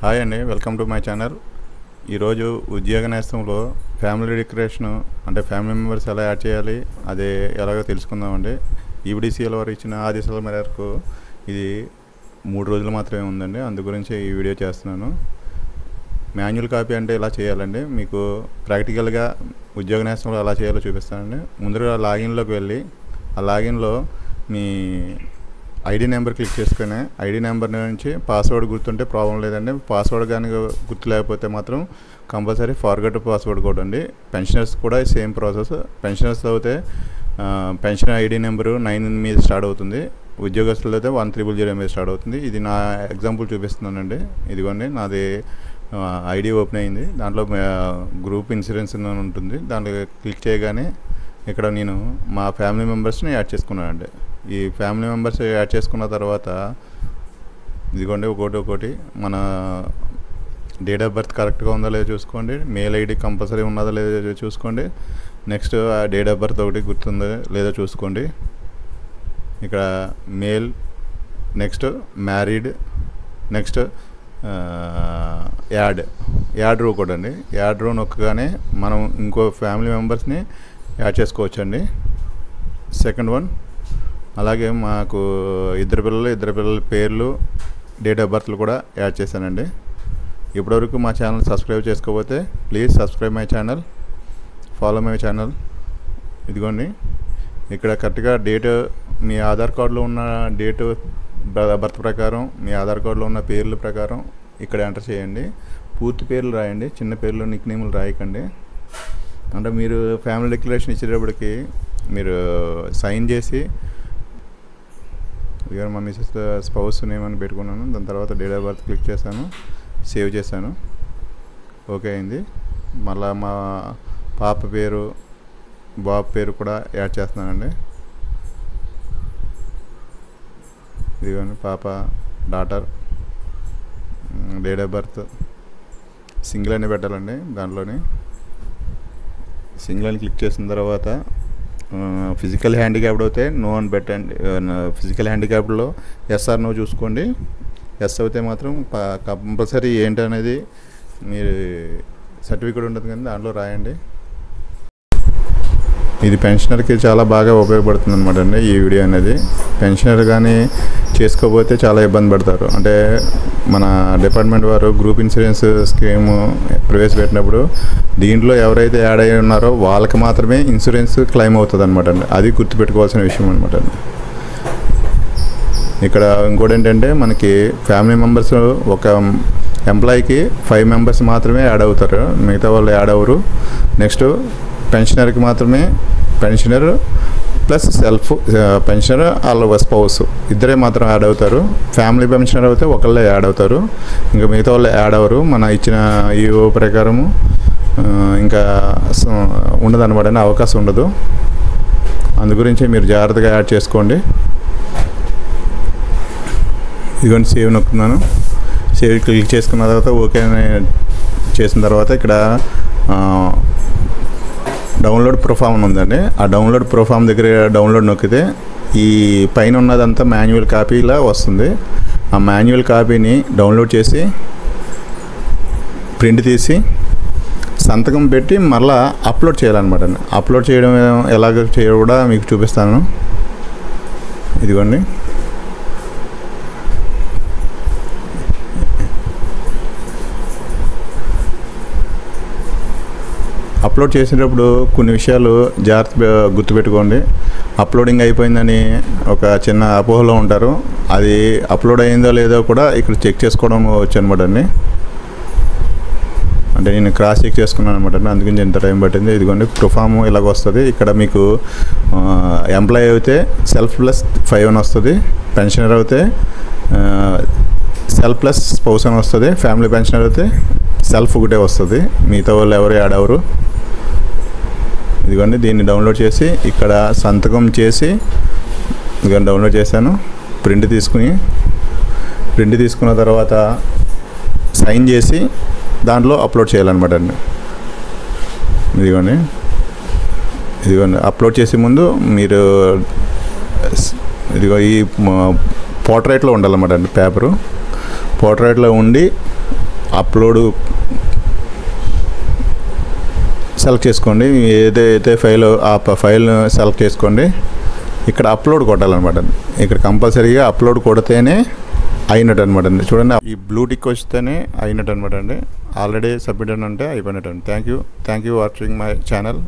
Hi అండి, welcome to my channel. ఈరోజు ఉద్యోగ నేస్తంలో ఫ్యామిలీ డెకరేషన్ అంటే ఫ్యామిలీ మెంబర్స్ ఎలా యాడ్ చేయాలి అదే ఎలాగో తెలుసుకుందామండి. ఈవిడిసిఎల్ వారు ఇచ్చిన ఆదేశాల మేరకు ఇది 3 రోజులు మాత్రమే ఉందండి, అందు గురించి ఈ వీడియో చేస్తున్నాను. మాన్యువల్ కాపీ అంటే ఎలా చేయాలండి, మీకు ప్రాక్టికల్గా ఉద్యోగ నేస్తంలో ఎలా చేయాలో చూపిస్తానండి. ముందుగా లాగిన్లోకి వెళ్ళి ఆ లాగిన్లో మీ ఐడి నెంబర్ క్లిక్ చేసుకుని ఐడి నెంబర్ నుంచి పాస్వర్డ్ గుర్తుంటే ప్రాబ్లం లేదండి. పాస్వర్డ్ కానీ గుర్తు లేకపోతే మాత్రం కంపల్సరీ ఫార్గెట్ పాస్వర్డ్ కూడా అండి. పెన్షనర్స్ కూడా సేమ్ ప్రాసెస్. పెన్షనర్స్ అయితే పెన్షన్ ఐడి నెంబరు 9 మీద స్టార్ట్ అవుతుంది, ఉద్యోగస్తులు అయితే 1300 మీద స్టార్ట్ అవుతుంది. ఇది నా ఎగ్జాంపుల్ చూపిస్తున్నానండి. ఇదిగోండి, నాది ఐడి ఓపెన్ అయింది. దాంట్లో గ్రూప్ ఇన్సూరెన్స్ అని ఉంటుంది. దాంట్లో క్లిక్ చేయగానే ఇక్కడ నేను మా ఫ్యామిలీ మెంబర్స్ని యాడ్ చేసుకున్నానండి. ఈ ఫ్యామిలీ మెంబర్స్ యాడ్ చేసుకున్న తర్వాత ఇదిగోండి ఒకటి మన డేట్ ఆఫ్ బర్త్ కరెక్ట్గా ఉందా లేదో చూసుకోండి. మెయిల్ ఐడి కంపల్సరీ ఉన్నదా లేదో చూసుకోండి. నెక్స్ట్ ఆ డేట్ ఆఫ్ బర్త్ ఒకటి గుర్తుందా లేదో చూసుకోండి. ఇక్కడ male, next married, next add రో కూడా అండి. యాడ్ రో నొక్కగానే మనం ఇంకో ఫ్యామిలీ మెంబర్స్ని యాడ్ చేసుకోవచ్చండి. సెకండ్ వన్, అలాగే మాకు ఇద్దరు పిల్లల పేర్లు, డేట్ ఆఫ్ బర్త్లు కూడా యాడ్ చేశానండి. ఇప్పటివరకు మా ఛానల్ సబ్స్క్రైబ్ చేసుకోకపోతే please subscribe my channel, follow my channel. ఇదిగోండి, ఇక్కడ కరెక్ట్గా డేట్ మీ ఆధార్ కార్డులో ఉన్న డేట్ బర్త్ ప్రకారం, మీ ఆధార్ కార్డులో ఉన్న పేర్ల ప్రకారం ఇక్కడ ఎంటర్ చేయండి. పూర్తి పేర్లు రాయండి, చిన్న పేర్లు నిక్ నేములు రాయకండి. అంటే మీరు ఫ్యామిలీ డిక్లరేషన్ ఇచ్చేటప్పటికి మీరు సైన్ చేసి ఇక మా మిసెస్ స్పౌస్ నేమ్ అని పెట్టుకున్నాను. దాని తర్వాత డేట్ ఆఫ్ బర్త్ క్లిక్ చేశాను, సేవ్ చేశాను, ఓకే అయింది. మళ్ళీ మా పాప పేరు, బాబు పేరు కూడా యాడ్ చేస్తున్నానండి. ఇదిగోండి, పాప, daughter, date of birth single అని పెట్టాలండి. దాంట్లోని సింగిల్ అని క్లిక్ చేసిన తర్వాత ఫిజికల్ హ్యాండిక్యాప్డ్ అయితే నో అని పెట్టండి. ఫిజికల్ హ్యాండిక్యాప్డ్లో ఎస్ ఆర్ నో చూసుకోండి. ఎస్ అయితే మాత్రం కంపల్సరీ ఏంటనేది మీరు సర్టిఫికేట్ ఉంటుంది కానీ దాంట్లో రాయండి. ఇది పెన్షనర్కి చాలా బాగా ఉపయోగపడుతుంది అనమాట అండి ఈ వీడియో అనేది. పెన్షనర్ కానీ చేసుకోకపోతే చాలా ఇబ్బంది పడతారు. అంటే మన డిపార్ట్మెంట్ వారు గ్రూప్ ఇన్సూరెన్స్ స్కీమ్ ప్రవేశపెట్టినప్పుడు దీంట్లో ఎవరైతే యాడ్ అయ్యి ఉన్నారో వాళ్ళకి మాత్రమే ఇన్సూరెన్స్ క్లెయిమ్ అవుతుంది అనమాట అండి. అది గుర్తుపెట్టుకోవాల్సిన విషయం అనమాట అండి. ఇక్కడ ఇంకోటి ఏంటంటే మనకి ఫ్యామిలీ మెంబర్స్ ఒక ఎంప్లాయీకి 5 మెంబర్స్ మాత్రమే యాడ్ అవుతారు, మిగతా వాళ్ళు యాడ్ అవ్వరు. నెక్స్ట్ పెన్షనర్కి మాత్రమే పెన్షనర్ ప్లస్ సెల్ఫ్ పెన్షనర్ వాళ్ళ స్పౌస్ ఇద్దరే మాత్రం యాడ్ అవుతారు. ఫ్యామిలీ పెన్షనర్ అయితే ఒకళ్ళే యాడ్ అవుతారు, ఇంకా మిగతా వాళ్ళు యాడ్ అవ్వరు. మన ఇచ్చిన ఈఓ ప్రకారము ఇంకా ఉండదు అనమాట, అవకాశం ఉండదు. అందు గురించి మీరు జాగ్రత్తగా యాడ్ చేసుకోండి. ఇదిగోండి, సేవ్ నొక్కుతున్నాను. సేవ్ క్లిక్ చేసుకున్న తర్వాత ఓకే చేసిన తర్వాత ఇక్కడ డౌన్లోడ్ ప్రొఫామ్ అని ఉందండి. ఆ డౌన్లోడ్ ప్రొఫామ్ దగ్గర డౌన్లోడ్ నొక్కితే ఈ పైన ఉన్నదంతా మాన్యువల్ కాపీలా వస్తుంది. ఆ మాన్యువల్ కాపీని డౌన్లోడ్ చేసి ప్రింట్ తీసి సంతకం పెట్టి మళ్ళీ అప్లోడ్ చేయాలన్నమాట అండి. అప్లోడ్ చేయడం ఎలాగ చేయాలో కూడా మీకు చూపిస్తాను. ఇదిగోండి, అప్లోడ్ చేసేటప్పుడు కొన్ని విషయాలు జాగ్రత్త గుర్తుపెట్టుకోండి. అప్లోడింగ్ అయిపోయిందని ఒక చిన్న అపోహలో ఉంటారు. అది అప్లోడ్ అయిందో లేదో కూడా ఇక్కడ చెక్ చేసుకోవడం వచ్చు అనమాట అండి. అంటే నేను క్రాస్ చెక్ చేసుకున్నాను అనమాట అండి, అందుకని ఎంత టైం పట్టింది. ఇదిగోండి, ప్రొఫామ్ ఇలాగ వస్తుంది. ఇక్కడ మీకు ఎంప్లాయీ అయితే సెల్ఫ్ ప్లస్ 5 అని వస్తుంది, పెన్షనర్ అయితే సెల్ఫ్ ప్లస్ స్పౌస్ అని వస్తుంది, ఫ్యామిలీ పెన్షనర్ అయితే సెల్ఫ్ ఒకటే వస్తుంది, మిగతా వాళ్ళు ఎవరు యాడ్ అవ్వరు. ఇదిగోండి, దీన్ని డౌన్లోడ్ చేసి ఇక్కడ సంతకం చేసి ఇదిగోండి డౌన్లోడ్ చేశాను. ప్రింట్ తీసుకున్న తర్వాత సైన్ చేసి దాంట్లో అప్లోడ్ చేయాలన్నమాట అండి. ఇదిగోండి అప్లోడ్ చేసే ముందు మీరు ఇదిగో ఈ పోర్ట్రైట్లో ఉండాలన్నమాట అండి. పేపరు పోర్ట్రైట్లో ఉండి అప్లోడ్ సెలెక్ట్ చేసుకోండి. ఏదైతే ఫైల్ ఆ ఫైల్ను సెలెక్ట్ చేసుకోండి. ఇక్కడ అప్లోడ్ కొట్టాలన్నమాట. ఇక్కడ కంపల్సరీగా అప్లోడ్ కొడితేనే అయినట్టు అనమాట అండి. చూడండి, ఈ బ్లూ టిక్ వస్తేనే అయినట్టు అనమాట అండి. ఆల్రెడీ సబ్మిట్ అంటే అయిపోయినట్టు అండి. Thank you watching my channel.